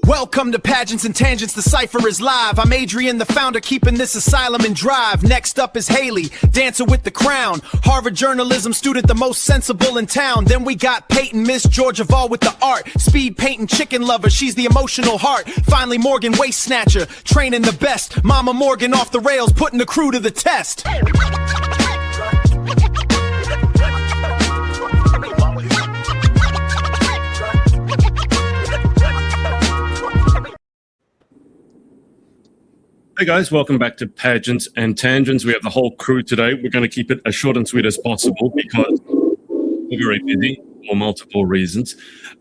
Welcome to Pageants and Tangents, the cipher is live. I'm Adrian, the founder, keeping this asylum in drive. Next up is Haley, dancer with the crown. Harvard journalism student, the most sensible in town. Then we got Peyton, Miss Georgia Vol with the art. Speed painting, chicken lover, she's the emotional heart. Finally Morgan, waist snatcher, training the best. Mama Morgan off the rails, putting the crew to the test. Hey guys, welcome back to Pageants and Tangents. We have the whole crew today. We're going to keep it as short and sweet as possible because we're very busy for multiple reasons.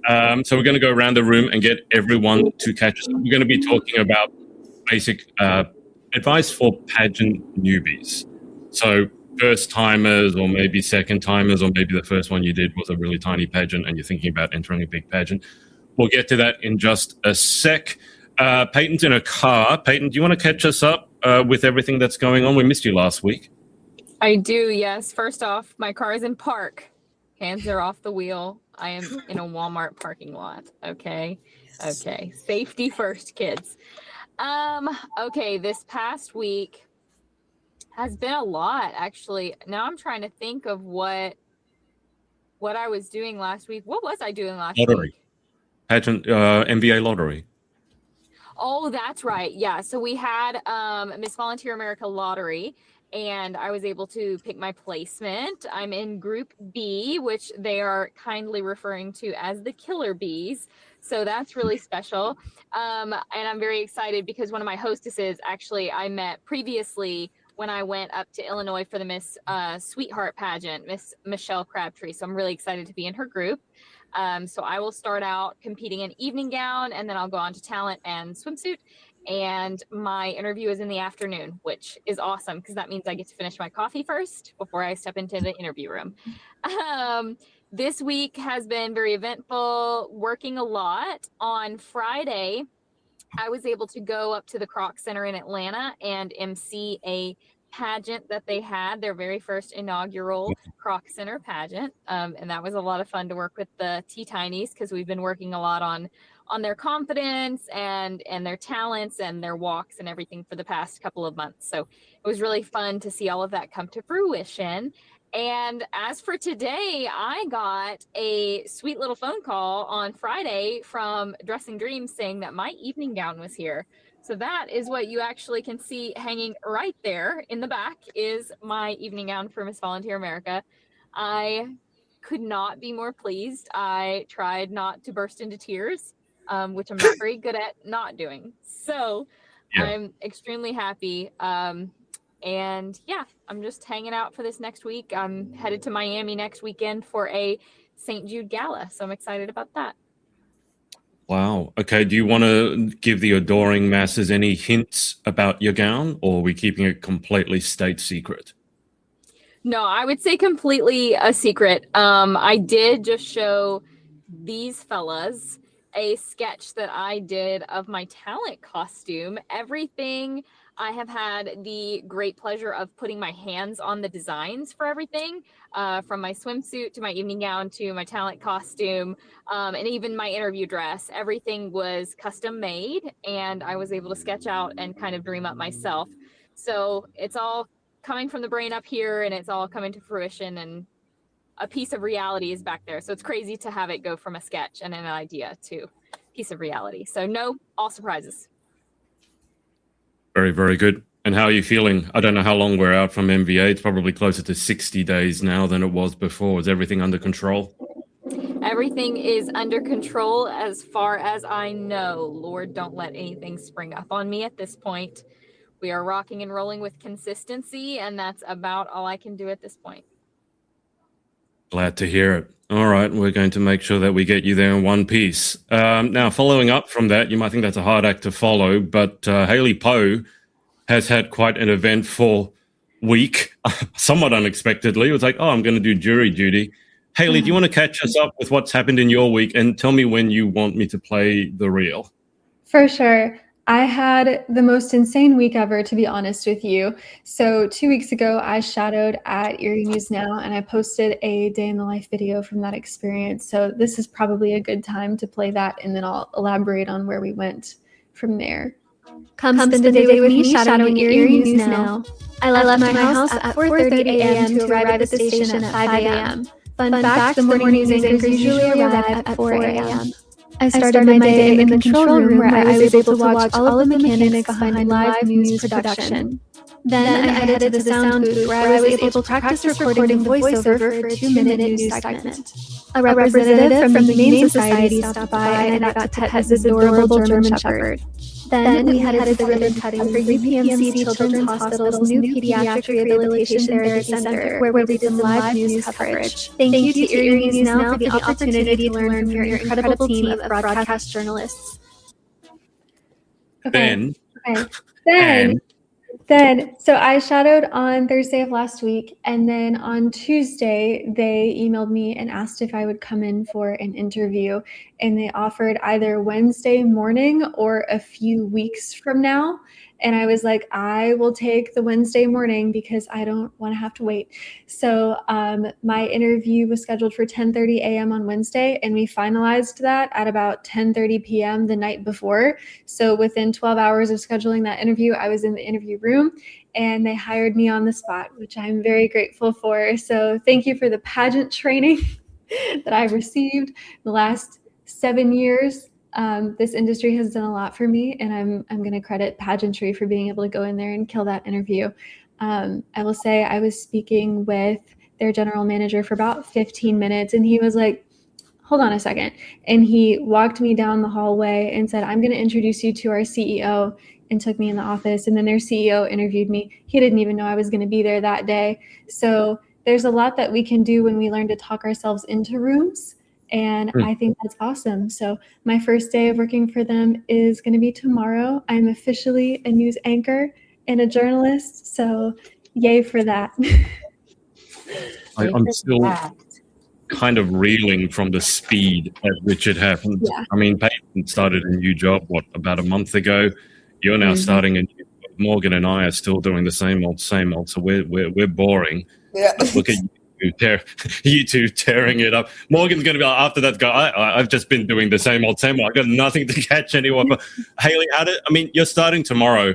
So we're going to go around the room and get everyone to catch us. We're going to be talking about basic advice for pageant newbies. So first timers, or maybe second timers, or maybe the first one you did was a really tiny pageant and you're thinking about entering a big pageant. We'll get to that in just a sec. Peyton's in a car. Peyton, do you want to catch us up with everything that's going on? We missed you last week. I do, yes. First off, my car is in park. Hands are off the wheel. I am in a Walmart parking lot. Okay. Safety first, kids. Okay, this past week has been a lot, actually. Now I'm trying to think of what I was doing last week. What was I doing last week? Pageant, MVA lottery. Oh, that's right. Yeah. So we had Miss Volunteer America Lottery, and I was able to pick my placement. I'm in Group B, which they are kindly referring to as the Killer Bees. So that's really special. And I'm very excited because one of my hostesses, actually, I met previously when I went up to Illinois for the Miss Sweetheart pageant, Miss Michelle Crabtree. So I'm really excited to be in her group. So I will start out competing in evening gown, and then I'll go on to talent and swimsuit. And my interview is in the afternoon, which is awesome because that means I get to finish my coffee first before I step into the interview room. This week has been very eventful, working a lot. On Friday, I was able to go up to the Kroc Center in Atlanta and MC a pageant that they had, their very first inaugural Kroc Center pageant. And that was a lot of fun to work with the T-Tinies because we've been working a lot on their confidence and their talents and their walks and everything for the past couple of months. So it was really fun to see all of that come to fruition. And as for today, I got a sweet little phone call on Friday from Dressing Dreams saying that my evening gown was here. So that is what you actually can see hanging right there in the back is my evening gown for Miss Volunteer America. I could not be more pleased. I tried not to burst into tears, which I'm not very good at not doing. So yeah. I'm extremely happy. And yeah, I'm just hanging out for this next week. I'm headed to Miami next weekend for a St. Jude gala. So I'm excited about that. Wow. Okay. Do you want to give the adoring masses any hints about your gown, or are we keeping it completely state secret? No, I would say completely a secret. I did just show these fellas a sketch that I did of my talent costume. Everything, I have had the great pleasure of putting my hands on the designs for everything, from my swimsuit to my evening gown to my talent costume, and even my interview dress. Everything was custom made, and I was able to sketch out and kind of dream up myself. So it's all coming from the brain up here, and it's all coming to fruition, and a piece of reality is back there. So it's crazy to have it go from a sketch and an idea to a piece of reality. So no, all surprises. Very, very good. And how are you feeling? I don't know how long we're out from MVA. It's probably closer to 60 days now than it was before. Is everything under control? Everything is under control as far as I know. Lord, don't let anything spring up on me at this point. We are rocking and rolling with consistency, and that's about all I can do at this point. Glad to hear it. All right, we're going to make sure that we get you there in one piece. Now, following up from that, you might think that's a hard act to follow, but Haley Poe has had quite an eventful week, somewhat unexpectedly. It was like, oh, I'm going to do jury duty. Haley, do you want to catch us up with what's happened in your week and tell me when you want me to play the reel? For sure. I had the most insane week ever, to be honest with you. So 2 weeks ago, I shadowed at Erie News Now, and I posted a day in the life video from that experience. So this is probably a good time to play that, and then I'll elaborate on where we went from there. Come spend a day with me shadowing Erie News Now. I left my house at 4:30 a.m. to arrive at the station at 5 a.m. Fun fact, the morning news anchors usually arrive at 4 a.m. I started my day in the control room where I was able to watch all of the mechanics behind live news production. Then I headed to the sound booth where I was able to practice recording the voiceover for a 2-minute news segment. A representative from the Humane Society stopped by and I got to pet this adorable German Shepherd. Then we headed to the ribbon cutting for UPMC Children's Hospital's new Pediatric Rehabilitation Therapy Center, where we did some live news coverage. Thank you to Erie News Now for the opportunity to learn from your incredible team of broadcast journalists. Ben. Then, so I shadowed on Thursday of last week, and then on Tuesday, they emailed me and asked if I would come in for an interview, and they offered either Wednesday morning or a few weeks from now. And I was like, I will take the Wednesday morning because I don't want to have to wait. So my interview was scheduled for 10:30 a.m. on Wednesday, and we finalized that at about 10:30 p.m. the night before. So within 12 hours of scheduling that interview, I was in the interview room, and they hired me on the spot, which I'm very grateful for. So thank you for the pageant training that I've received the last 7 years. This industry has done a lot for me, and I'm going to credit pageantry for being able to go in there and kill that interview. I will say I was speaking with their general manager for about 15 minutes, and he was like, hold on a second. And he walked me down the hallway and said, I'm going to introduce you to our CEO, and took me in the office. And then their CEO interviewed me. He didn't even know I was going to be there that day. So there's a lot that we can do when we learn to talk ourselves into rooms. And I think that's awesome. So my first day of working for them is going to be tomorrow. I'm officially a news anchor and a journalist. So yay for that. I'm still kind of reeling from the speed at which it happened. Yeah. I mean, Peyton started a new job, about a month ago. You're now starting a new job. Morgan and I are still doing the same old. So we're boring. Yeah. Look at you two tearing it up. Morgan's going to be like, after that guy, I've just been doing the same old. I've got nothing to catch anyone. But Haley, you're starting tomorrow.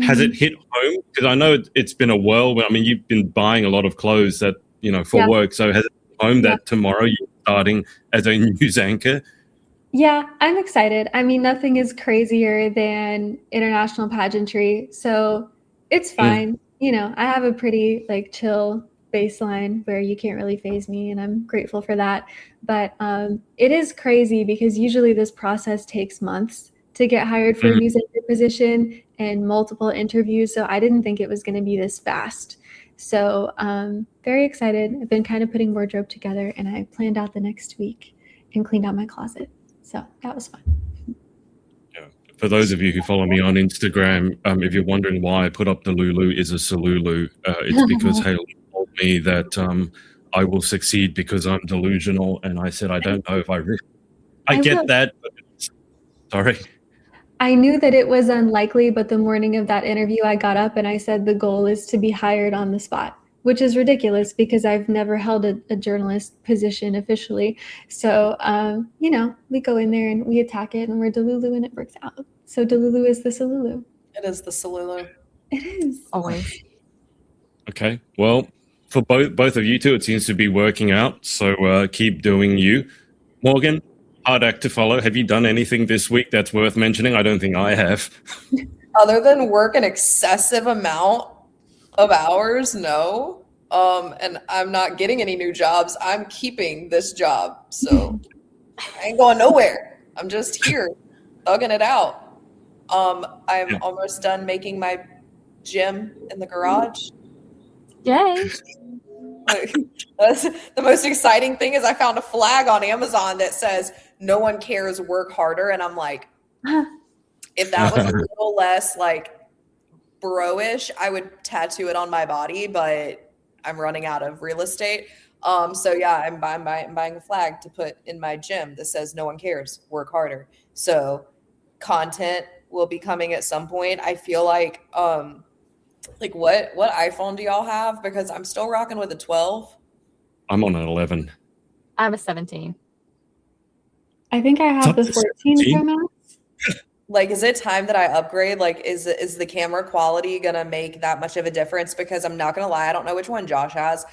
Has it hit home? Because I know it's been a whirl. I mean, you've been buying a lot of clothes that, for work. So has it hit home that tomorrow you're starting as a news anchor? Yeah, I'm excited. I mean, nothing is crazier than international pageantry. So it's fine. I have a pretty chill baseline where you can't really faze me, and I'm grateful for that. But it is crazy because usually this process takes months to get hired for a news anchor position and multiple interviews. So I didn't think it was going to be this fast. So very excited. I've been kind of putting wardrobe together, and I planned out the next week and cleaned out my closet. So that was fun. Yeah. For those of you who follow me on Instagram, if you're wondering why I put up the Lulu is a Salulu, it's because Haley told me that I will succeed because I'm delusional, and I said I don't know if I get that. But sorry. I knew that it was unlikely, but the morning of that interview, I got up and I said the goal is to be hired on the spot, which is ridiculous because I've never held a journalist position officially. So, we go in there and we attack it, and we're Delulu, and it works out. So Delulu is the Salulu. It is the Salulu. It is. Always. Okay. Well, for both of you two, it seems to be working out. So keep doing you. Morgan, hard act to follow. Have you done anything this week that's worth mentioning? I don't think I have. Other than work an excessive amount of hours, no. And I'm not getting any new jobs. I'm keeping this job. So I ain't going nowhere. I'm just here thugging it out. I'm almost done making my gym in the garage. Yay. That's the most exciting thing is I found a flag on Amazon that says no one cares, work harder. And I'm like, if that was a little less bro-ish, I would tattoo it on my body, but I'm running out of real estate. So yeah, I'm buying a flag to put in my gym that says no one cares, work harder. So content will be coming at some point. I feel like what iPhone do y'all have? Because I'm still rocking with a 12. I'm on an 11. I have a 17. I think I have the 14 Pro Max. Like, is it time that I upgrade? Like, is the camera quality gonna make that much of a difference? Because I'm not gonna lie, I don't know which one Josh has,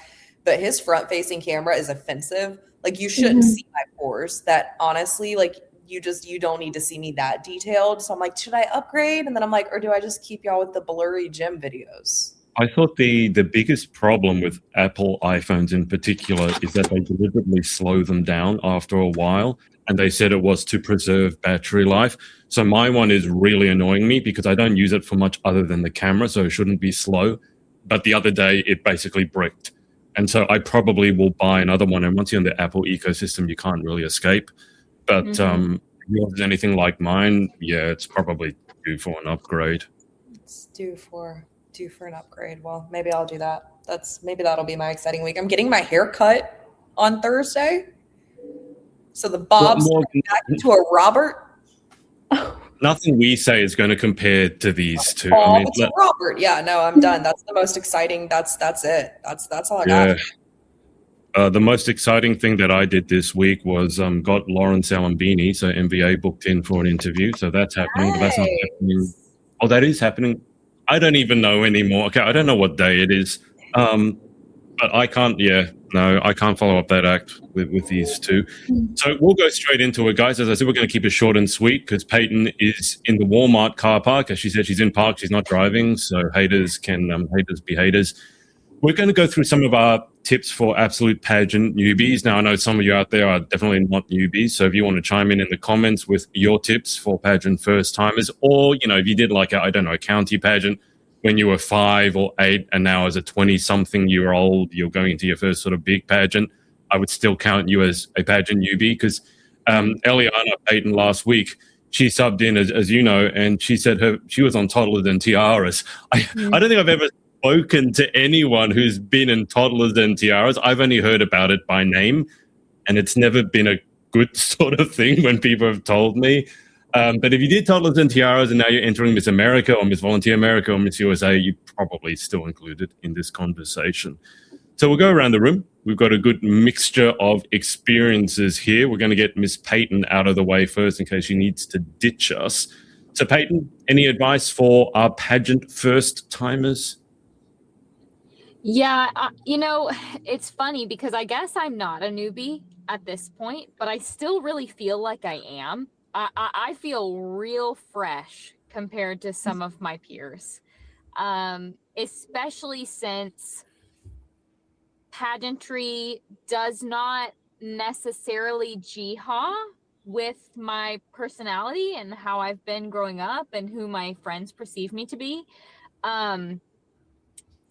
but his front-facing camera is offensive. Like, you shouldn't see my pores. That honestly, like, you don't need to see me that detailed. So I'm like, should I upgrade? And then I'm like, or do I just keep y'all with the blurry gym videos? I thought the biggest problem with Apple iPhones in particular is that they deliberately slow them down after a while, and they said it was to preserve battery life. So my one is really annoying me because I don't use it for much other than the camera, so it shouldn't be slow. But the other day, it basically bricked. And so I probably will buy another one. And once you're in the Apple ecosystem, you can't really escape. But if yours is anything like mine, yeah, it's probably due for an upgrade. It's due for an upgrade. Well, maybe I'll do that. Maybe that'll be my exciting week. I'm getting my hair cut on Thursday. So the bob's back into a Robert. Nothing we say is going to compare to these two. Oh, it's a Robert. Yeah, no, I'm done. That's the most exciting. That's it. That's all I got. The most exciting thing that I did this week was got Lawrence Alambini, so NBA, booked in for an interview. So that's happening. But that's not happening. Oh, that is happening. I don't even know anymore. Okay, I don't know what day it is. But I can't. Yeah, no, I can't follow up that act with these two. So we'll go straight into it, guys. As I said, we're going to keep it short and sweet because Peyton is in the Walmart car park. As she said, she's in park. She's not driving, so haters can haters be haters. We're going to go through some of our tips for absolute pageant newbies. Now, I know some of you out there are definitely not newbies, so if you want to chime in the comments with your tips for pageant first-timers, or, you know, if you did like, a county pageant when you were 5 or 8, and now as a 20-something-year-old, you're going into your first sort of big pageant, I would still count you as a pageant newbie because Eliana Peyton last week, she subbed in, as you know, and she said she was on Toddlers and Tiaras. I don't think I've ever spoken to anyone who's been in Toddlers and Tiaras. I've only heard about it by name, and it's never been a good sort of thing when people have told me. But if you did Toddlers and Tiaras and now you're entering Miss America or Miss Volunteer America or Miss USA, you probably still included in this conversation. So we'll go around the room. We've got a good mixture of experiences here. We're going to get Miss Peyton out of the way first in case she needs to ditch us. So Peyton, any advice for our pageant first-timers? Yeah, it's funny because I guess I'm not a newbie at this point, but I still really feel like I am. I feel real fresh compared to some of my peers, especially since pageantry does not necessarily jihad with my personality and how I've been growing up and who my friends perceive me to be.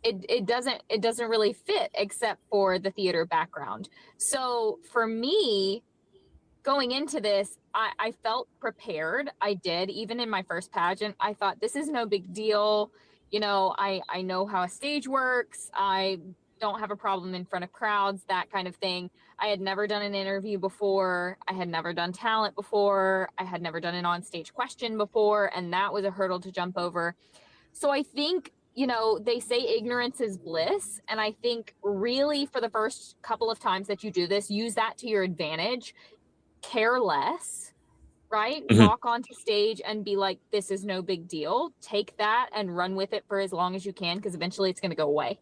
It doesn't really fit except for the theater background. So for me, going into this, I felt prepared. I did. Even in my first pageant, I thought this is no big deal. You know, I know how a stage works. I don't have a problem in front of crowds, that kind of thing. I had never done an interview before. I had never done talent before. I had never done an on-stage question before, and that was a hurdle to jump over. So I think, they say ignorance is bliss. And I think really for the first couple of times that you do this, use that to your advantage. Care less, right? Walk onto stage and be like, this is no big deal. Take that and run with it for as long as you can, because eventually it's going to go away.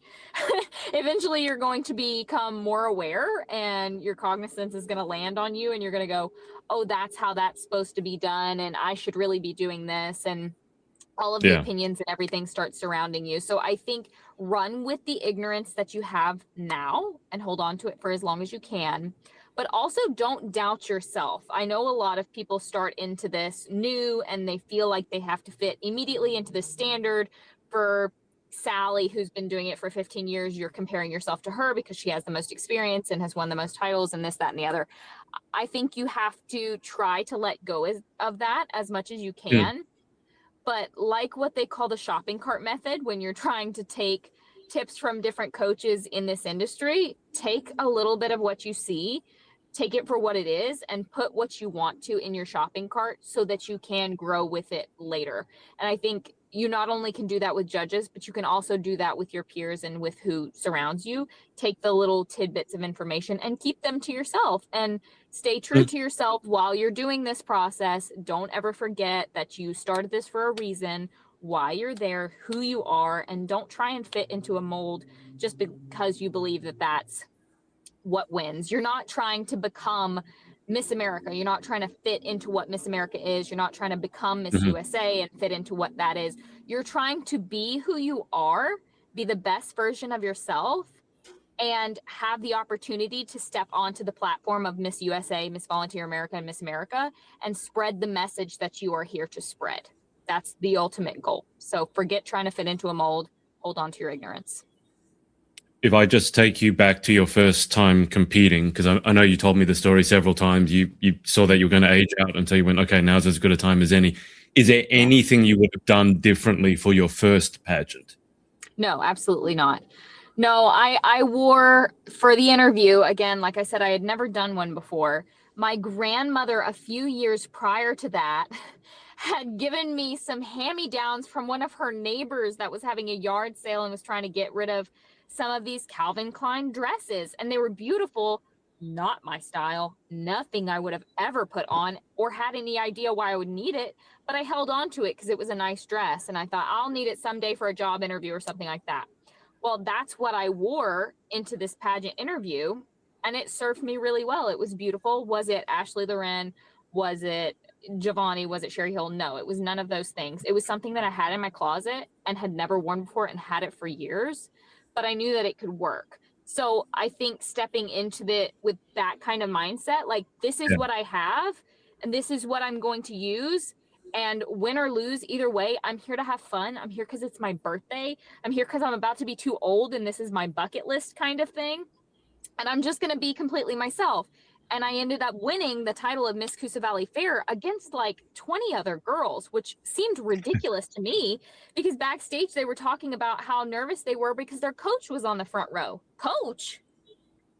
Eventually you're going to become more aware and your cognizance is going to land on you and you're going to go, oh, that's how that's supposed to be done. And I should really be doing this. And all of the opinions and everything starts surrounding you. So I think run with the ignorance that you have now and hold on to it for as long as you can. But also don't doubt yourself. I know a lot of people start into this new and they feel like they have to fit immediately into the standard. For Sally, who's been doing it for 15 years, you're comparing yourself to her because she has the most experience and has won the most titles and this, that, and the other. I think you have to try to let go of that as much as you can. But like what they call the shopping cart method, when you're trying to take tips from different coaches in this industry, take a little bit of what you see, take it for what it is and put what you want to in your shopping cart so that you can grow with it later. And I think you not only can do that with judges, but you can also do that with your peers and with who surrounds you. Take the little tidbits of information and keep them to yourself and stay true to yourself while you're doing this process. Don't ever forget that you started this for a reason, why you're there, who you are, and don't try and fit into a mold just because you believe that that's what wins. You're not trying to become Miss America. You're not trying to fit into what Miss America is. You're not trying to become Miss USA and fit into what that is. You're trying to be who you are, be the best version of yourself, and have the opportunity to step onto the platform of Miss USA, Miss Volunteer America, and Miss America, and spread the message that you are here to spread. That's the ultimate goal. So forget trying to fit into a mold. Hold on to your ignorance. If I just take you back to your first time competing, because I know you told me the story several times, you saw that you were going to age out until you went, okay, now's as good a time as any. Is there anything you would have done differently for your first pageant? No, absolutely not. No, I wore, for the interview, again, like I said, I had never done one before. My grandmother, a few years prior to that, had given me some hand-me-downs from one of her neighbors that was having a yard sale and was trying to get rid of some of these Calvin Klein dresses, and they were beautiful, not my style, nothing I would have ever put on or had any idea why I would need it, but I held on to it because it was a nice dress, and I thought I'll need it someday for a job interview or something like that. Well, that's what I wore into this pageant interview, and it served me really well. It was beautiful. Was it Ashley Loren? Was it Giovanni? Was it Sherry Hill? No, it was none of those things. It was something that I had in my closet and had never worn before and had it for years, but I knew that it could work. So I think stepping into it with that kind of mindset, like this is what I have and this is what I'm going to use, and win or lose, either way, I'm here to have fun. I'm here because it's my birthday. I'm here because I'm about to be too old and this is my bucket list kind of thing. And I'm just going to be completely myself. And I ended up winning the title of Miss Coosa Valley Fair against like 20 other girls, which seemed ridiculous to me because backstage they were talking about how nervous they were because their coach was on the front row. Coach?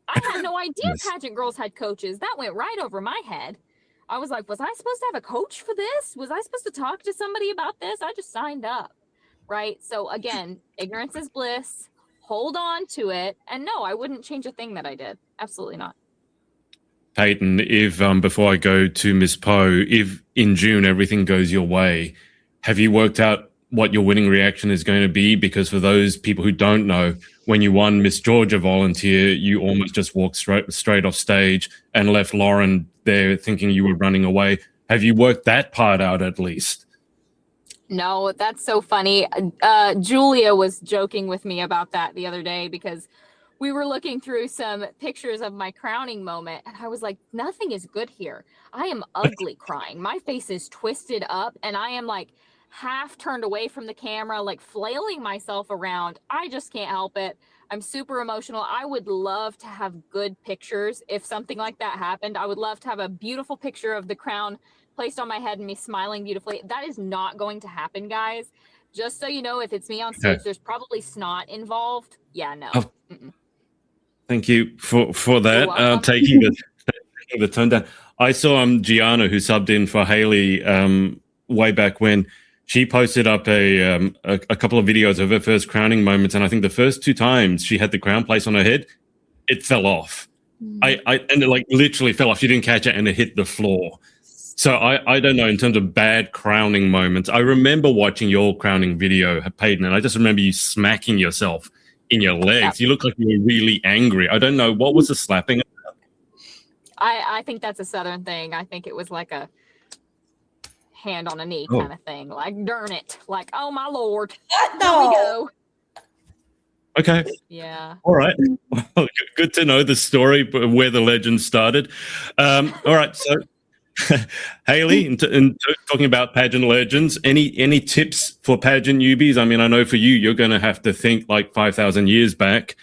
I had no idea pageant girls had coaches. That went right over my head. I was like, was I supposed to have a coach for this? Was I supposed to talk to somebody about this? I just signed up, right? So again, ignorance is bliss. Hold on to it. And no, I wouldn't change a thing that I did. Absolutely not. Peyton, if before I go to Miss Poe, if in June everything goes your way, have you worked out what your winning reaction is going to be? Because for those people who don't know, when you won Miss Georgia Volunteer, you almost just walked straight off stage and left Lauren there thinking you were running away. Have you worked that part out at least? No, that's so funny. Julia was joking with me about that the other day because we were looking through some pictures of my crowning moment, and I was like, nothing is good here. I am ugly crying. My face is twisted up, and I am like half turned away from the camera, like flailing myself around. I just can't help it. I'm super emotional. I would love to have good pictures. If something like that happened, I would love to have a beautiful picture of the crown placed on my head and me smiling beautifully. That is not going to happen, guys. Just so you know, if it's me on stage, there's probably snot involved. Yeah, no. Oh. Thank you for that, taking the tone down. I saw Gianna, who subbed in for Haley way back when. She posted up a couple of videos of her first crowning moments, and I think the first 2 times she had the crown placed on her head, it fell off. And it like literally fell off. She didn't catch it, and it hit the floor. So I don't know in terms of bad crowning moments. I remember watching your crowning video, Peyton, and I just remember you smacking yourself in your legs. You look like you were really angry. I don't know. What was the slapping about? I think that's a Southern thing. I think it was like a hand on a knee kind of thing. Like, darn it. Like, oh, my Lord. No. Here we go. Okay. Yeah. All right. Well, good to know the story, where the legend started. All right. So, Haley, in talking about pageant legends, any tips for pageant newbies? I mean, I know for you, you're going to have to think like 5,000 years back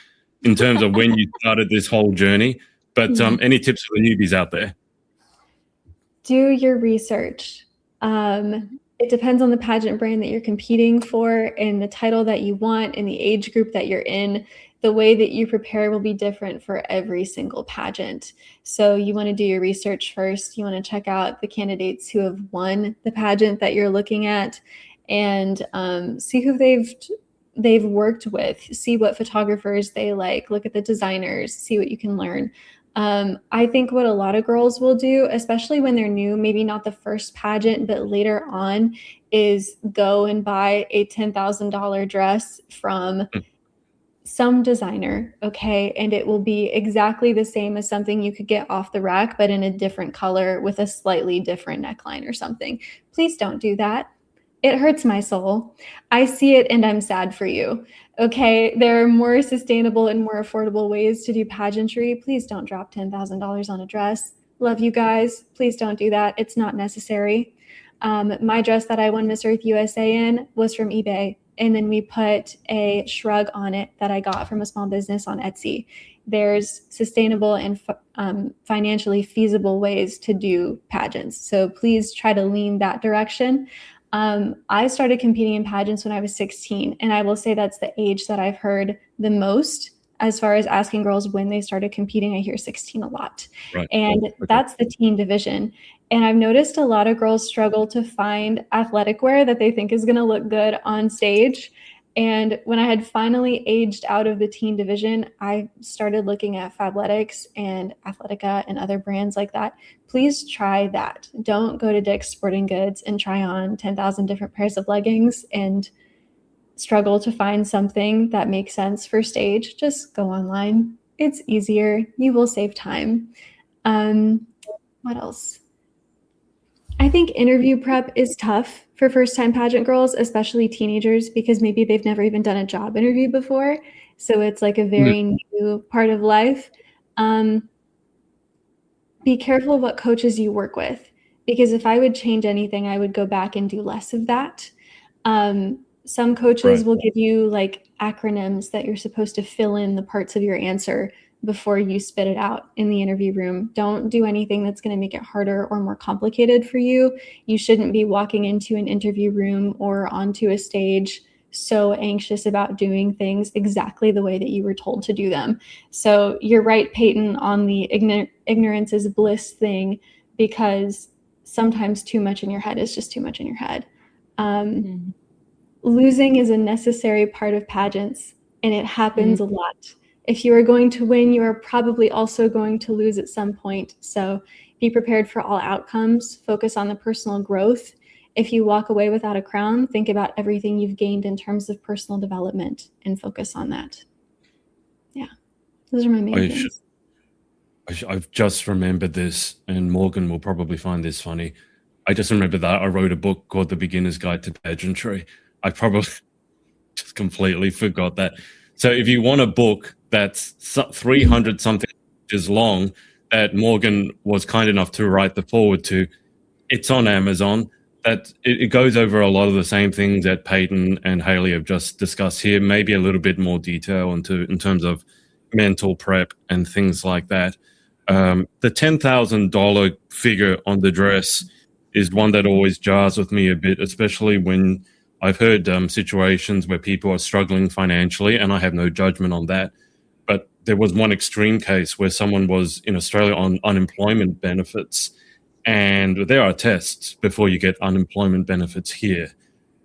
in terms of when you started this whole journey. But any tips for the newbies out there? Do your research. It depends on the pageant brand that you're competing for and the title that you want and the age group that you're in. The way that you prepare will be different for every single pageant. So you want to do your research first. You want to check out the candidates who have won the pageant that you're looking at, and see who they've worked with. See what photographers they like. Look at the designers. See what you can learn. I think what a lot of girls will do, especially when they're new, maybe not the first pageant, but later on, is go and buy a $10,000 dress from some designer, okay? And it will be exactly the same as something you could get off the rack, but in a different color with a slightly different neckline or something. Please don't do that. It hurts my soul. I see it and I'm sad for you. Okay, there are more sustainable and more affordable ways to do pageantry. Please don't drop $10,000 on a dress. Love you guys. Please don't do that. It's not necessary. My dress that I won Miss Earth USA in was from eBay. And then we put a shrug on it that I got from a small business on Etsy. There's sustainable and financially feasible ways to do pageants. So please try to lean that direction. I started competing in pageants when I was 16, and I will say that's the age that I've heard the most as far as asking girls when they started competing. I hear 16 a lot. Right. And Okay. That's the teen division. And I've noticed a lot of girls struggle to find athletic wear that they think is going to look good on stage. And when I had finally aged out of the teen division, I started looking at Fabletics and Athletica and other brands like that. Please try that. Don't go to Dick's Sporting Goods and try on 10,000 different pairs of leggings and struggle to find something that makes sense for stage. Just go online. It's easier. You will save time. What else? I think interview prep is tough for first-time pageant girls, especially teenagers, because maybe they've never even done a job interview before. So it's like a very new part of life. Be careful what coaches you work with, because if I would change anything, I would go back and do less of that. Some coaches will give you like acronyms that you're supposed to fill in the parts of your answer before you spit it out in the interview room. Don't do anything that's going to make it harder or more complicated for you. You shouldn't be walking into an interview room or onto a stage so anxious about doing things exactly the way that you were told to do them. So you're right, Peyton, on the ignorance is bliss thing, because sometimes too much in your head is just too much in your head. Losing is a necessary part of pageants, and it happens a lot. If you are going to win, you are probably also going to lose at some point. So be prepared for all outcomes. Focus on the personal growth. If you walk away without a crown, think about everything you've gained in terms of personal development and focus on that. Yeah, those are my main things. I've just remembered this, and Morgan will probably find this funny. I just remember that I wrote a book called The Beginner's Guide to Pageantry. I probably just completely forgot that. So if you want a book that's 300 something pages long that Morgan was kind enough to write the forward to, it's on Amazon. That it goes over a lot of the same things that Peyton and Haley have just discussed here, maybe a little bit more detail in terms of mental prep and things like that. The $10,000 figure on the dress is one that always jars with me a bit, especially when I've heard situations where people are struggling financially, and I have no judgment on that. But there was one extreme case where someone was in Australia on unemployment benefits, and there are tests before you get unemployment benefits here.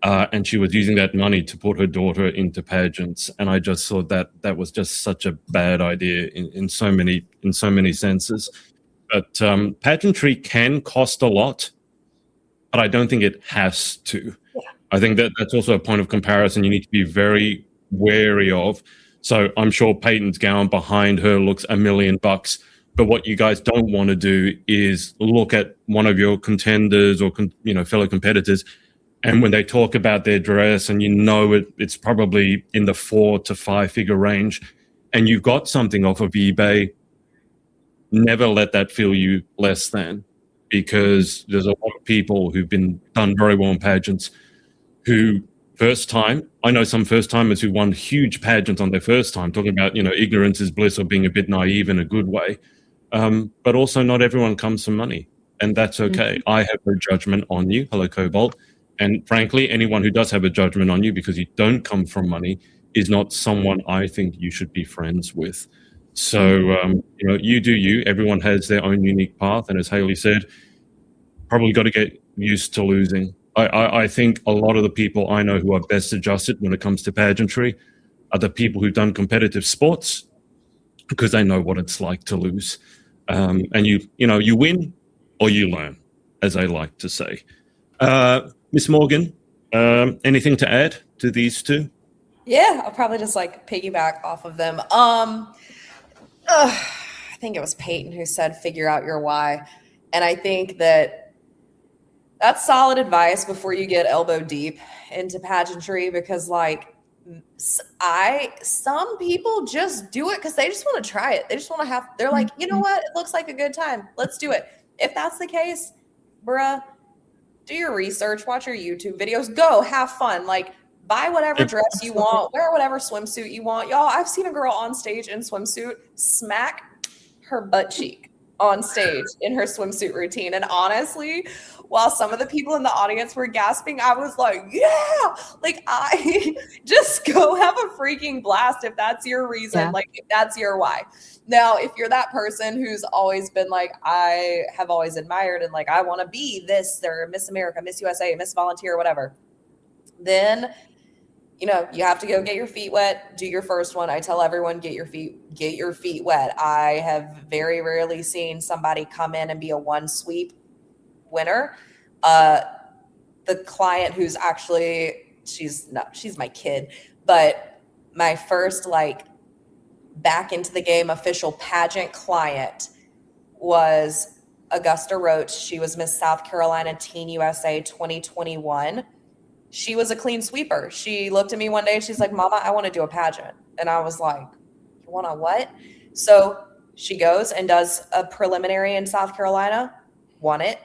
And she was using that money to put her daughter into pageants. And I just thought that was just such a bad idea in so many senses. But pageantry can cost a lot, but I don't think it has to. Yeah. I think that's also a point of comparison you need to be very wary of. So I'm sure Peyton's gown behind her looks $1 million, but what you guys don't want to do is look at one of your contenders or fellow competitors, and when they talk about their dress and it's probably in the 4 to 5 figure range, and you've got something off of eBay, never let that feel you less than, because there's a lot of people who've done very well in pageants who I know some first timers who won huge pageants on their first time, talking about, ignorance is bliss or being a bit naive in a good way. But also not everyone comes from money, and that's okay. I have no judgment on you. Hello, Cobalt. And frankly, anyone who does have a judgment on you because you don't come from money is not someone I think you should be friends with. So, you do you. Everyone has their own unique path. And as Haley said, probably got to get used to losing. I think a lot of the people I know who are best adjusted when it comes to pageantry are the people who've done competitive sports because they know what it's like to lose. And you win or you learn, as I like to say. Miss Morgan, anything to add to these two? Yeah, I'll probably just like piggyback off of them. I think it was Peyton who said, figure out your why. And I think that's solid advice before you get elbow deep into pageantry, because like some people just do it because they just want to try it. They just want to they're like, you know what? It looks like a good time. Let's do it. If that's the case, bruh, do your research, watch your YouTube videos, go have fun. Like, buy whatever dress you want, wear whatever swimsuit you want. Y'all, I've seen a girl on stage in swimsuit smack her butt cheek on stage in her swimsuit routine. And honestly, while some of the people in the audience were gasping, I was like, yeah, like I just go have a freaking blast if that's your reason, like if that's your why. Now, if you're that person who's always been like, I have always admired and like, I want to be this or Miss America, Miss USA, Miss Volunteer, whatever, then you have to go get your feet wet, do your first one. I tell everyone, get your feet wet. I have very rarely seen somebody come in and be a one sweep winner. The client who's actually, she's my kid, but my first like back into the game official pageant client was Augusta Roach. She was Miss South Carolina Teen USA 2021. She was a clean sweeper. She looked at me one day. She's like, Mama, I want to do a pageant. And I was like, you want to what? So she goes and does a preliminary in South Carolina, won it,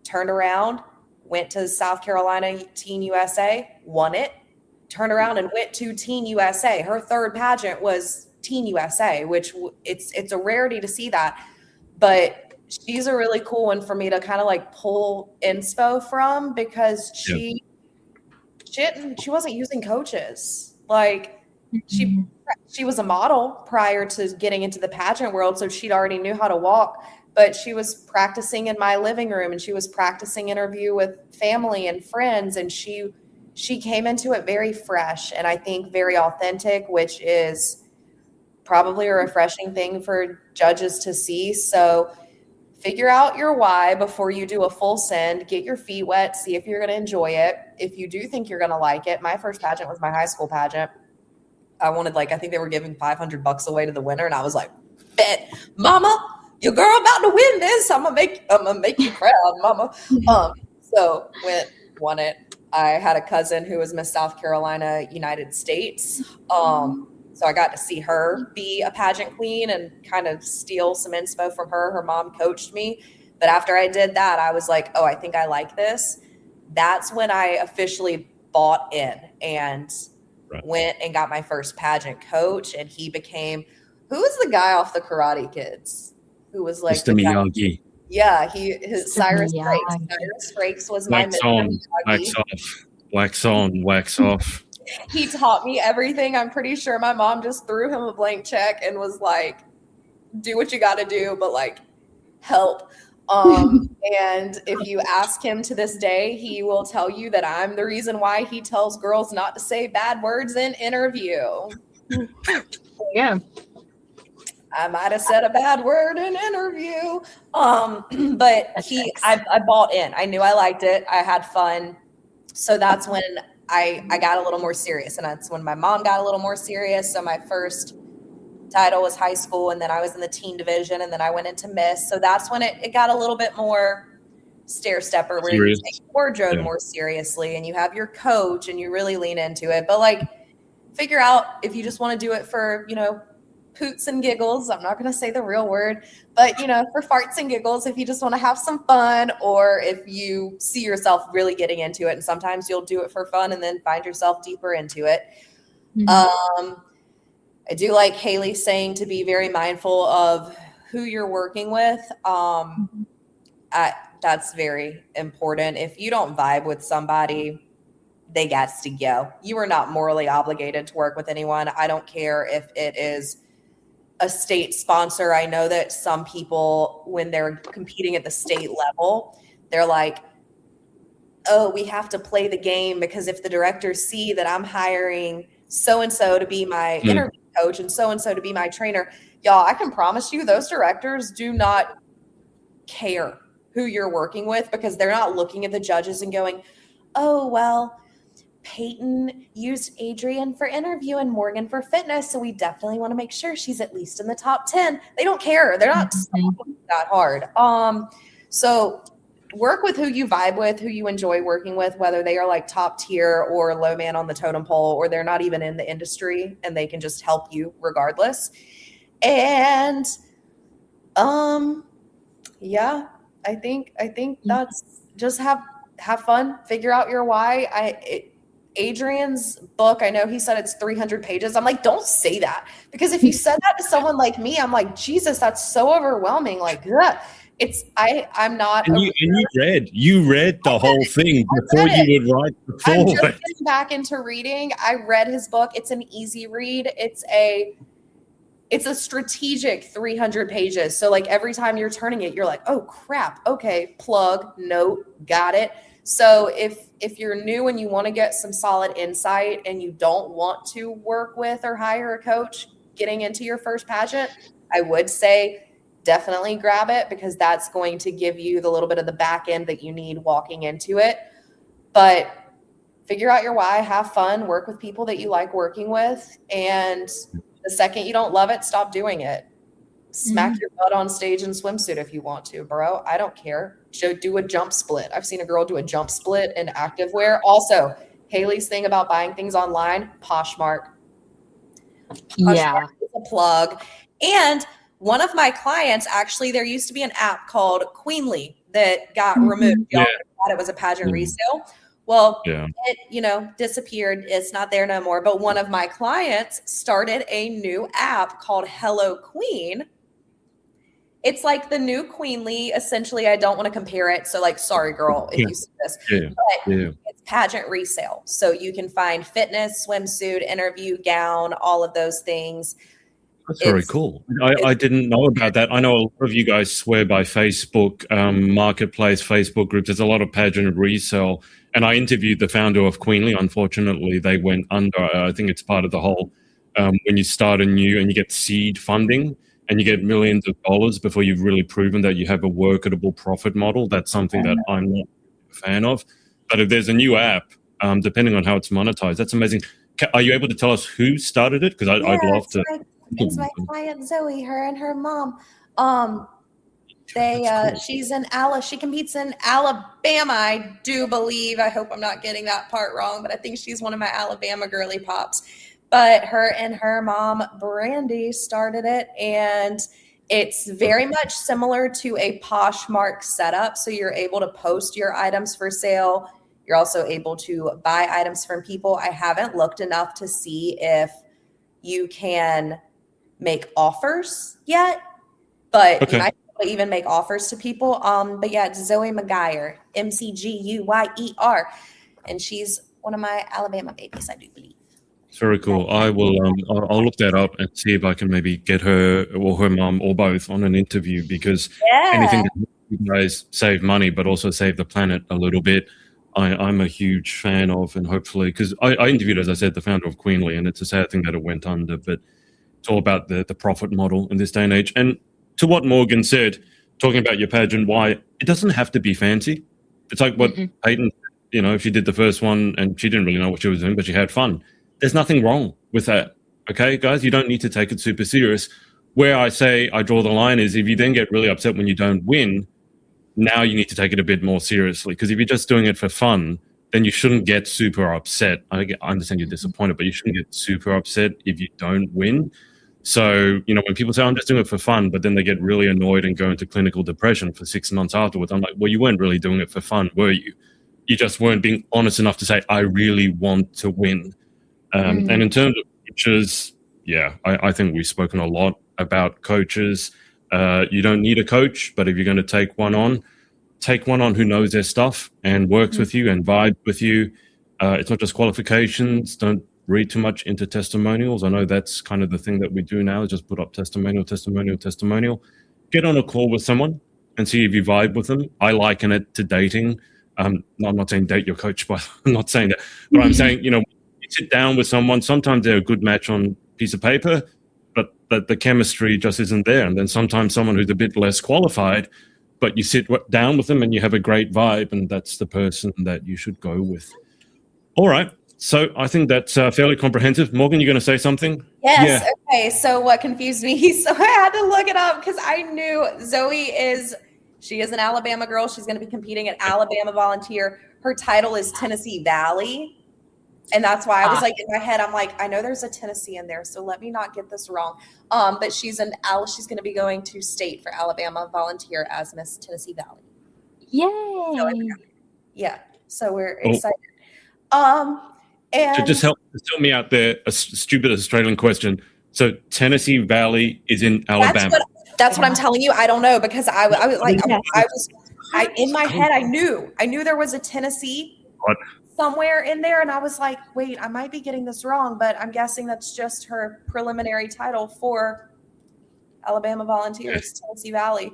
turned around, went to South Carolina Teen USA, won it, turned around and went to Teen USA. Her third pageant was Teen USA, which it's a rarity to see that. But she's a really cool one for me to kind of like pull inspo from, because she wasn't using coaches. Like she was a model prior to getting into the pageant world, so she'd already knew how to walk, but she was practicing in my living room and she was practicing interview with family and friends, and she came into it very fresh and I think very authentic, which is probably a refreshing thing for judges to see. So figure out your why before you do a full send. Get your feet wet. See if you're going to enjoy it. If you do think you're going to like it. My first pageant was my high school pageant. I wanted I think they were giving $500 away to the winner. And I was like, bet, Mama, your girl about to win this. I'm gonna make you proud, Mama. So won it. I had a cousin who was Miss South Carolina United States. So I got to see her be a pageant queen and kind of steal some inspo from her. Her mom coached me. But after I did that, I was like, oh, I think I like this. That's when I officially bought in and went and got my first pageant coach. And he became, who was the guy off the Karate Kids? Who was like Mr. Miyagi. Yeah, Cyrus Frakes. Cyrus Frakes was my wax on, wax off, wax on, wax off. He taught me everything. I'm pretty sure my mom just threw him a blank check and was like, do what you got to do, but like help. And if you ask him to this day, he will tell you that I'm the reason why he tells girls not to say bad words in interview. Yeah. I might have said a bad word in interview. But I bought in. I knew I liked it. I had fun. So that's when I got a little more serious. And that's when my mom got a little more serious. So my first title was high school, and then I was in the teen division, and then I went into Miss. So that's when it got a little bit more stair stepper, where you take wardrobe more seriously and you have your coach and you really lean into it. But like, figure out if you just want to do it for, poots and giggles. I'm not going to say the real word, but for farts and giggles, if you just want to have some fun, or if you see yourself really getting into it. And sometimes you'll do it for fun and then find yourself deeper into it. Mm-hmm. I do like Haley saying to be very mindful of who you're working with. That's very important. If you don't vibe with somebody, they got to go. You are not morally obligated to work with anyone. I don't care if it is a state sponsor. I know that some people, when they're competing at the state level, they're like, oh, we have to play the game because if the directors see that I'm hiring so-and-so to be my interview coach and so-and-so to be my trainer, y'all, I can promise you those directors do not care who you're working with because they're not looking at the judges and going, oh, well, Peyton used Adrian for interview and Morgan for fitness, so we definitely want to make sure she's at least in the top 10. They don't care. They're not that hard. So work with who you vibe with, who you enjoy working with, whether they are like top tier or low man on the totem pole, or they're not even in the industry and they can just help you regardless. And yeah, I think that's just have fun, figure out your why. Adrian's book, I know he said it's 300 pages. I'm like, don't say that, because if you said that to someone like me, I'm like, Jesus, that's so overwhelming. Like, ugh. I'm not. And you read the whole thing before you would write the forward. I'm just getting back into reading. I read his book. It's an easy read. It's a strategic 300 pages. So like every time you're turning it, you're like, oh crap. Okay. Plug, note, got it. So if you're new and you want to get some solid insight and you don't want to work with or hire a coach getting into your first pageant, I would say definitely grab it, because that's going to give you the little bit of the back end that you need walking into it. But figure out your why, have fun, work with people that you like working with. And the second you don't love it, stop doing it. Smack your butt on stage in swimsuit if you want to, bro. I don't care. Do a jump split. I've seen a girl do a jump split in activewear. Also, Haley's thing about buying things online, Poshmark. Poshmark is a plug. And one of my clients, actually, there used to be an app called Queenly that got removed. Y'all thought it was a pageant resale. Well, it, disappeared. It's not there no more. But one of my clients started a new app called Hello Queen. It's like the new Queenly. Essentially, I don't want to compare it. So like, sorry, girl, if you see this. But it's pageant resale. So you can find fitness, swimsuit, interview, gown, all of those things. That's very cool. I didn't know about that. I know a lot of you guys swear by Facebook marketplace, Facebook groups. There's a lot of pageant resale. And I interviewed the founder of Queenly. Unfortunately, they went under. I think it's part of the whole, when you start a new and you get seed funding and you get millions of dollars before you've really proven that you have a workable profit model. That's something that I'm not a fan of. But if there's a new app, depending on how it's monetized, that's amazing. Are you able to tell us who started it? Because I'd love to. It's my client Zoe, her and her mom. She's in she competes in Alabama, I do believe. I hope I'm not getting that part wrong, but I think she's one of my Alabama girly pops. But her and her mom, Brandy, started it, and it's very much similar to a Poshmark setup. So you're able to post your items for sale. You're also able to buy items from people. I haven't looked enough to see if you can make offers yet, but you might be able to even make offers to people. But yeah, it's Zoe McGuire, McGuyer, and she's one of my Alabama babies, I do believe. It's very cool. I will. I'll look that up and see if I can maybe get her or her mom or both on an interview, because anything that you guys save money but also save the planet a little bit, I'm a huge fan of. And hopefully, because I interviewed, as I said, the founder of Queenly, and it's a sad thing that it went under, but it's all about the profit model in this day and age. And to what Morgan said, talking about your pageant, why it doesn't have to be fancy. It's like what Peyton, if she did the first one and she didn't really know what she was doing, but she had fun. There's nothing wrong with that. Okay, guys, you don't need to take it super serious. Where I say I draw the line is if you then get really upset when you don't win, now you need to take it a bit more seriously. Because if you're just doing it for fun, then you shouldn't get super upset. I understand you're disappointed, but you shouldn't get super upset if you don't win. So, when people say, I'm just doing it for fun, but then they get really annoyed and go into clinical depression for 6 months afterwards, I'm like, well, you weren't really doing it for fun, were you? You just weren't being honest enough to say, I really want to win. And in terms of coaches, I think we've spoken a lot about coaches. You don't need a coach, but if you're going to take one on, take one on who knows their stuff and works with you and vibes with you. It's not just qualifications. Don't read too much into testimonials. I know that's kind of the thing that we do now, is just put up testimonial. Get on a call with someone and see if you vibe with them. I liken it to dating. I'm not saying date your coach, but I'm not saying that. But I'm saying, you sit down with someone. Sometimes they're a good match on piece of paper, but the chemistry just isn't there. And then sometimes someone who's a bit less qualified, but you sit down with them and you have a great vibe, and that's the person that you should go with. All right. So I think that's fairly comprehensive. Morgan, you're going to say something? Yes. Yeah. Okay. So what confused me? So I had to look it up because I knew she is an Alabama girl. She's going to be competing at Alabama Volunteer. Her title is Tennessee Valley. And that's why I was like, in my head, I'm like, I know there's a Tennessee in there, so let me not get this wrong. But she's going to be going to state for Alabama Volunteer as Miss Tennessee Valley. Yay! So we're excited. And so just help me out there. A stupid Australian question. So Tennessee Valley is in Alabama. That's what I'm telling you. I don't know, because I was like, in my head, I knew there was a Tennessee somewhere in there, and I was like, wait, I might be getting this wrong, but I'm guessing that's just her preliminary title for Alabama Volunteers, Tennessee Valley.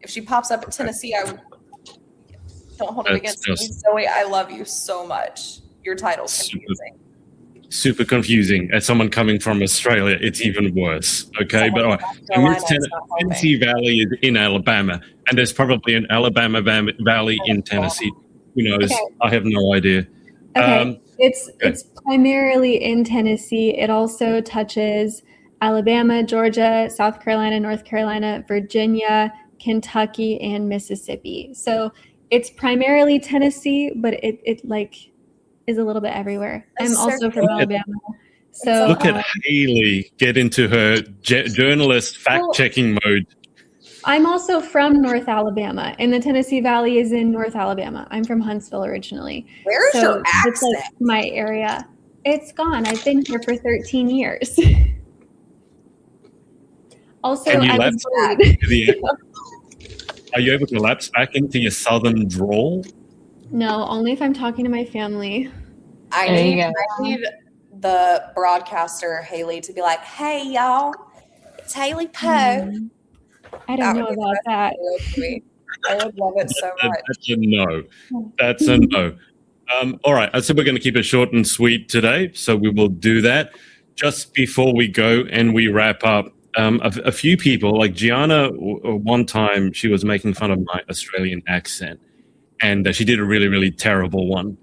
If she pops up at Tennessee, I don't hold it against me. Zoe, I love you so much. Your title's confusing. Super confusing. As someone coming from Australia, it's even worse. Okay, but all right. Tennessee Valley is in Alabama, and there's probably an Alabama Valley in Tennessee. Who knows? Okay. I have no idea. Okay. It's primarily in Tennessee. It also touches Alabama, Georgia, South Carolina, North Carolina, Virginia, Kentucky, and Mississippi. So it's primarily Tennessee, but it is a little bit everywhere. I'm also from Alabama. So look at Haley get into her journalist fact-checking mode. I'm also from North Alabama, and the Tennessee Valley is in North Alabama. I'm from Huntsville originally. Where's your accent? It's like my area. It's gone. I've been here for 13 years. Also, are you able to lapse back into your southern drawl? No, only if I'm talking to my family. I need the broadcaster, Haley, to be like, hey, y'all, it's Haley Poe. I don't know about that. I would love it so much. That's a no. All right. I said we're going to keep it short and sweet today, so we will do that. Just before we go and we wrap up, a few people, like Gianna, one time she was making fun of my Australian accent, and she did a really, really terrible one.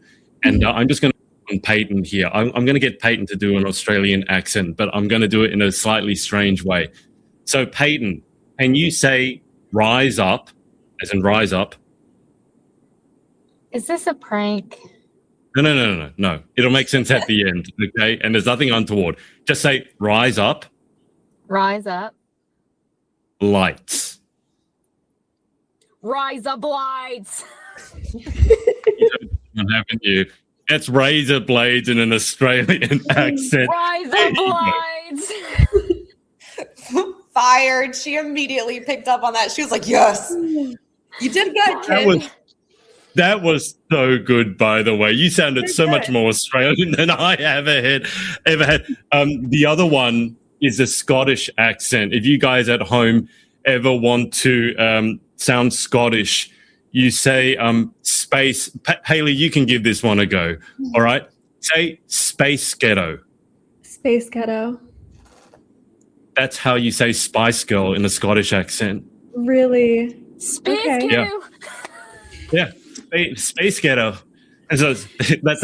And I'm just going to on Peyton here. I'm going to get Peyton to do an Australian accent, but I'm going to do it in a slightly strange way. So Peyton, can you say rise up, as in rise up? Is this a prank? No. It'll make sense at the end, okay? And there's nothing untoward. Just say rise up. Rise up. Lights. Rise up lights. Haven't you? That's razor blades in an Australian accent. Rise up lights. Fired. She immediately picked up on that. She was like, yes. You did good, kid. That was so good, by the way. You sounded so much more Australian than I ever had. The other one is a Scottish accent. If you guys at home ever want to sound Scottish, you say space. Haley, you can give this one a go. All right? Say space ghetto. Space ghetto. That's how you say Spice Girl in a Scottish accent. Really? Space ghetto. Yeah. Space ghetto. And so that's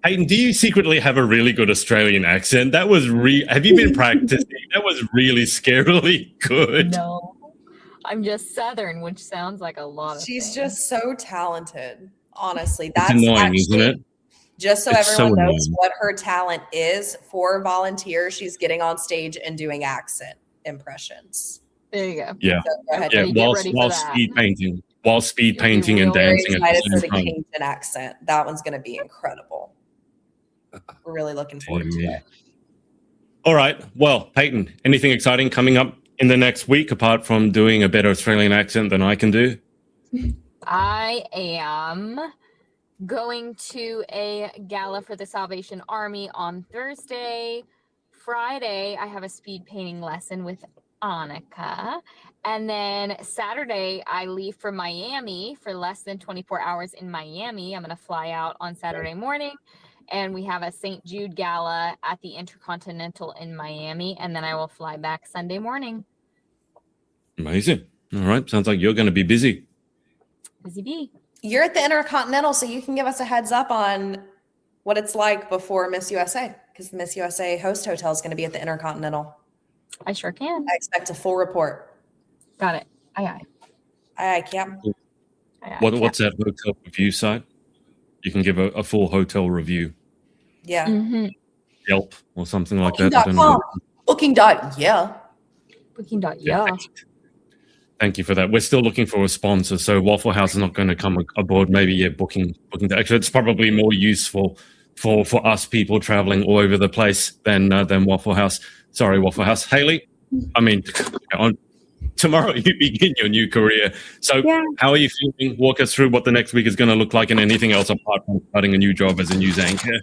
Peyton, do you secretly have a really good Australian accent? That was have you been practicing? That was really scarily good. No. I'm just Southern, which sounds like a lot of She's things. just so talented. Honestly, that's annoying, isn't it? Just so everyone knows what her talent is for volunteers, she's getting on stage and doing accent impressions. There you go. Yeah. So go ahead. While speed painting and dancing. I'm excited for the Cajun accent. That one's going to be incredible. We're really looking forward to it. All right. Well, Peyton, anything exciting coming up in the next week, apart from doing a better Australian accent than I can do? I am going to a gala for the Salvation Army on Thursday. Friday, I have a speed painting lesson with Annika. And then Saturday, I leave for Miami for less than 24 hours in Miami. I'm going to fly out on Saturday morning. And we have a St. Jude gala at the Intercontinental in Miami. And then I will fly back Sunday morning. Amazing. All right. Sounds like you're going to be busy. Busy bee. You're at the Intercontinental, so you can give us a heads up on what it's like before Miss USA, because the Miss USA host hotel is going to be at the Intercontinental. I sure can. I expect a full report. Got it. Aye. Yeah. What's that hotel review site? You can give a full hotel review. Yeah. Mm-hmm. Yelp or something like that. I don't know. Booking.yeah. Booking.yeah. Thank you for that. We're still looking for a sponsor, so Waffle House is not going to come aboard. Maybe booking. Actually, it's probably more useful for us people traveling all over the place than Waffle House. Sorry, Waffle House. Haley, tomorrow you begin your new career. So How are you feeling? Walk us through what the next week is going to look like and anything else apart from starting a new job as a news anchor.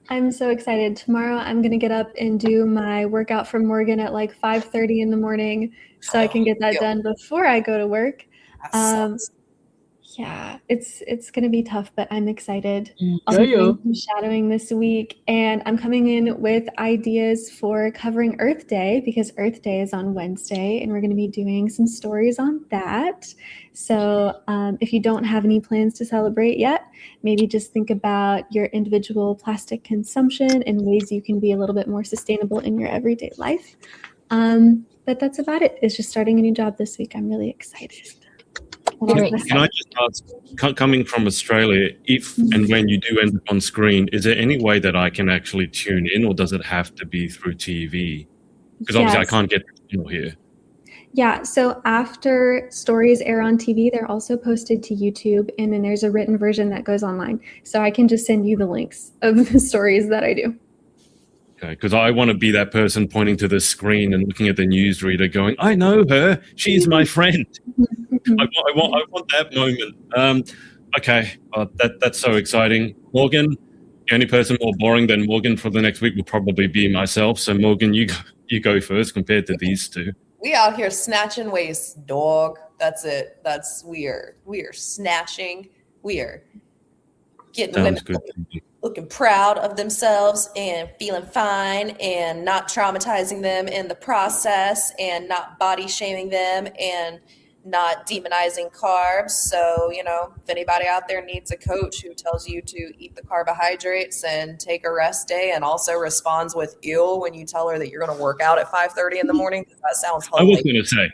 I'm so excited. Tomorrow I'm going to get up and do my workout from Morgan at like 5:30 in the morning so I can get that done before I go to work. Yeah, it's going to be tough, but I'm excited. I'll be doing some shadowing this week, and I'm coming in with ideas for covering Earth Day because Earth Day is on Wednesday, and we're going to be doing some stories on that. So if you don't have any plans to celebrate yet, maybe just think about your individual plastic consumption and ways you can be a little bit more sustainable in your everyday life. But that's about it. It's just starting a new job this week. I'm really excited. Can I just ask, coming from Australia, if and when you do end up on screen, is there any way that I can actually tune in, or does it have to be through TV? Because obviously I can't get the signal here. Yeah, so after stories air on TV, they're also posted to YouTube, and then there's a written version that goes online. So I can just send you the links of the stories that I do. Okay, because I want to be that person pointing to the screen and looking at the newsreader going, I know her, she's my friend. I want that moment. Okay, that's so exciting. Morgan, the only person more boring than Morgan for the next week will probably be myself. So Morgan, you go first compared to these two. We out here snatching waist, dog. That's it. We are snatching. We are getting women looking proud of themselves and feeling fine and not traumatizing them in the process and not body shaming them and not demonizing carbs. So, if anybody out there needs a coach who tells you to eat the carbohydrates and take a rest day and also responds with ill when you tell her that you're going to work out at 5:30 in the morning, that sounds I was going to say,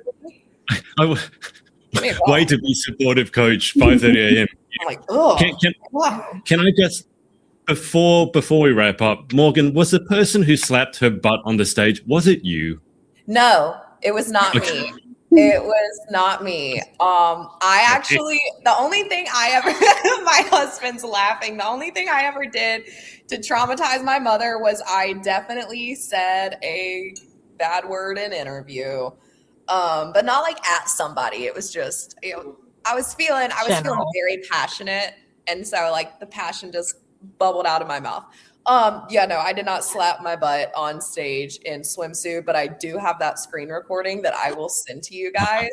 way to be supportive, coach, 5:30 a.m. I'm like, oh. Can I just, before we wrap up, Morgan, was the person who slapped her butt on the stage, was it you? No, it was not me. It was not me. I actually, the only thing I ever, my husband's laughing. The only thing I ever did to traumatize my mother was I definitely said a bad word in interview, but not like at somebody. It was just, I was feeling very passionate. And so like the passion just bubbled out of my mouth. No, I did not slap my butt on stage in swimsuit, but I do have that screen recording that I will send to you guys.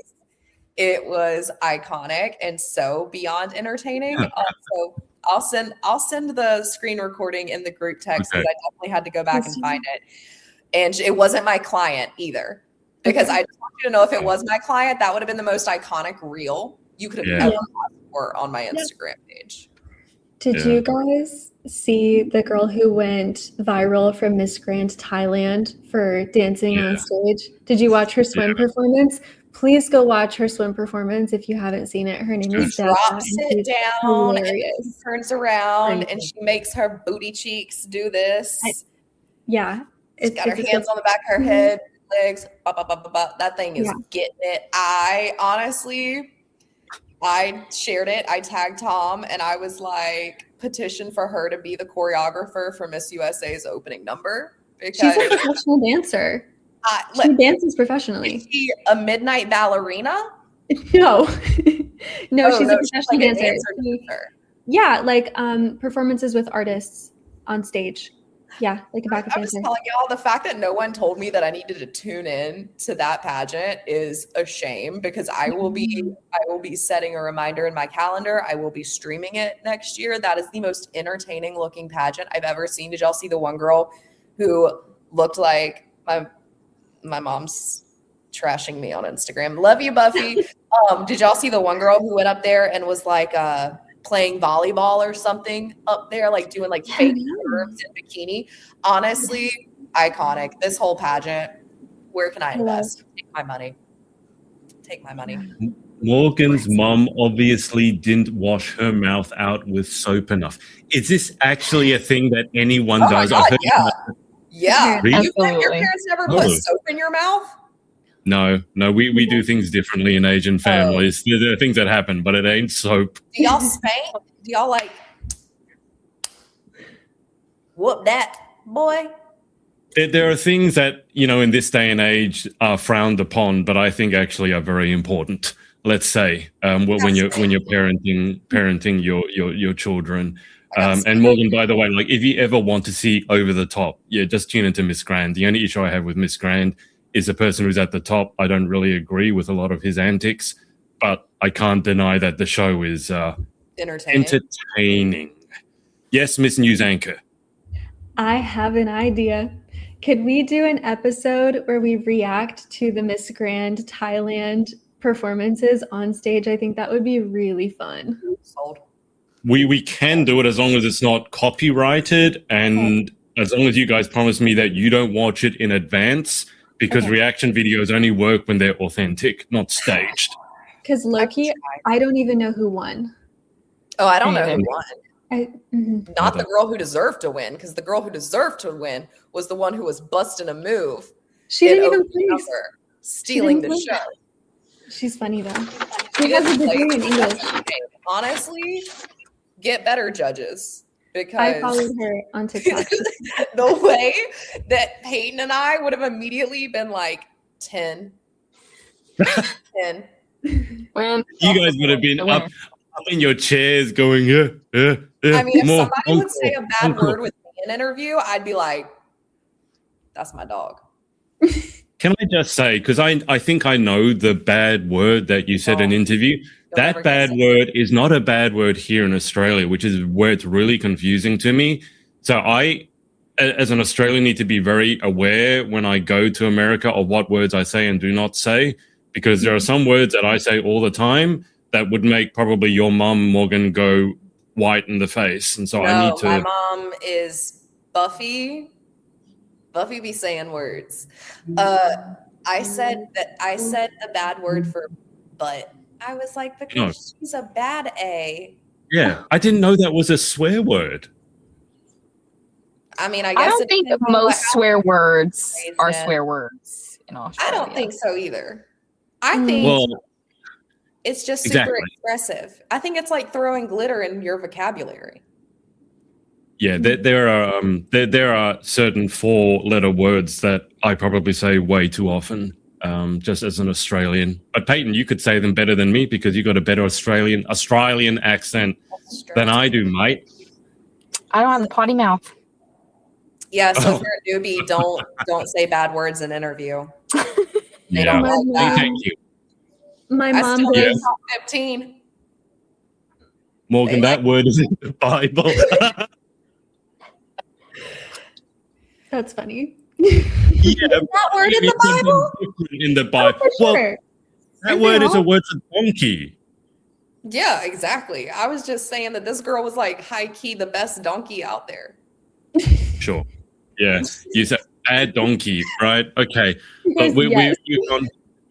It was iconic and so beyond entertaining. So I'll send the screen recording in the group text because I definitely had to go back and find it. And it wasn't my client either, because I just want you to know if it was my client, that would have been the most iconic reel you could have ever asked for on my Instagram page. Did you guys see the girl who went viral from Miss Grand Thailand for dancing on stage? Did you watch her swim performance? Please go watch her swim performance if you haven't seen it. Her name is Deb. Drops it down, and she turns around, and she makes her booty cheeks do this. She's got her hands on the back of her head, legs. That thing is getting it. I shared it. I tagged Tom, and I was like, petition for her to be the choreographer for Miss USA's opening number. Because she's a professional dancer. She dances professionally. Is she a midnight ballerina? No, no, Oh, she's no, a professional like a dancer. dancer. Yeah, like performances with artists on stage. Yeah, like a backup I'm just dancer. telling y'all, the fact that no one told me that I needed to tune in to that pageant is a shame, because I will be setting a reminder in my calendar. I will be streaming it next year. That is the most entertaining looking pageant I've ever seen. Did y'all see the one girl who looked like my mom's trashing me on Instagram? Love you, Buffy. Did y'all see the one girl who went up there and was like playing volleyball or something up there, like doing like fake curves in bikini? Honestly, iconic. This whole pageant. Where can I invest? Take my money. Take my money. Morgan's mom obviously didn't wash her mouth out with soap enough. Is this actually a thing that anyone Oh my does? God, I've heard yeah. Yeah. Really? Your parents never put soap in your mouth? No, we do things differently in Asian families. There are things that happen, but it ain't soap. Do y'all spank? Do y'all like whoop that boy? There are things that, in this day and age are frowned upon, but I think actually are very important. Let's say when you're parenting your children. And Morgan, by the way, like if you ever want to see over the top, just tune into Miss Grand. The only issue I have with Miss Grand is the person who's at the top. I don't really agree with a lot of his antics, but I can't deny that the show is entertaining. Yes, Miss News Anchor. I have an idea. Could we do an episode where we react to the Miss Grand Thailand performances on stage? I think that would be really fun. Sold. We can do it as long as it's not copyrighted, and as long as you guys promise me that you don't watch it in advance, because reaction videos only work when they're authentic, not staged. Because low-key, I don't even know who won. Oh, I don't know who won. Not the girl who deserved to win, because the girl who deserved to win was the one who was busting a move. She didn't even place. Stealing the show. She's funny though. She has a degree in English. Honestly, get better judges. Because I followed her on TikTok. The way that Peyton and I would have immediately been like 10. 10. When You guys would have been up in your chairs going, I mean, if more somebody would say a bad word with me in an interview, I'd be like, that's my dog. Can I just say, because I think I know the bad word that you said in an interview. That bad word is not a bad word here in Australia, which is where it's really confusing to me. So I, as an Australian, need to be very aware when I go to America of what words I say and do not say, because there are some words that I say all the time that would make probably your mum, Morgan, go white in the face. And so I need to... My mom is Buffy. Buffy be saying words. I said the bad word for butt. I was like, because she's a bad A. Yeah, I didn't know that was a swear word. I mean, I guess I don't think most swear words are swear words in Australia. I don't think so either. I think it's just super expressive. I think it's like throwing glitter in your vocabulary. Yeah, there are certain 4-letter words that I probably say way too often, just as an Australian. But Peyton, you could say them better than me because you got a better Australian accent than I do, mate. I don't have the potty mouth. Yeah, so if you're a newbie, don't say bad words in interview. They Yeah, don't like that. thank you. My I mom still goes, use top 15. Morgan, that word is in the Bible. that's funny. Yeah, That word in the Bible? In the Bible. For Well, sure. that word is a word for donkey. Yeah, exactly. I was just saying that this girl was like high key the best donkey out there. Sure. Yeah. You said bad donkey, right? Okay. But Yes.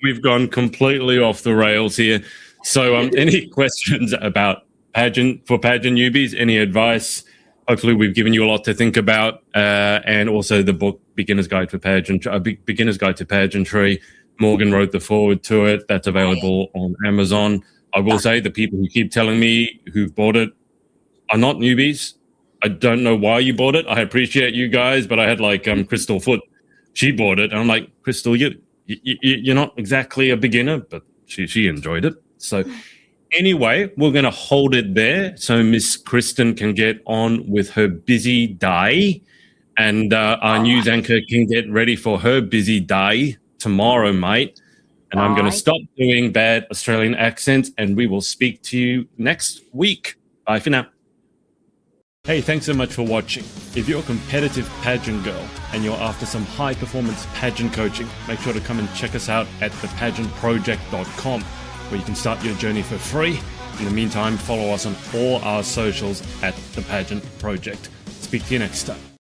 we've gone completely off the rails here. So any questions about pageant newbies? Any advice? Hopefully we've given you a lot to think about. And also the book Beginner's Guide to Pageantry. Morgan wrote the foreword to it. That's available on Amazon. I will say the people who keep telling me who've bought it are not newbies. I don't know why you bought it. I appreciate you guys, but I had like Crystal Foot she bought it. And I'm like, Crystal, you're not exactly a beginner, but she enjoyed it. So anyway, we're going to hold it there so Miss Christen can get on with her busy day, and our news anchor can get ready for her busy day tomorrow, mate. And I'm going to stop doing bad Australian accents, and we will speak to you next week. Bye for now. Hey, thanks so much for watching. If you're a competitive pageant girl and you're after some high-performance pageant coaching, make sure to come and check us out at thepageantproject.com, where you can start your journey for free. In the meantime, follow us on all our socials at The Pageant Project. Speak to you next time.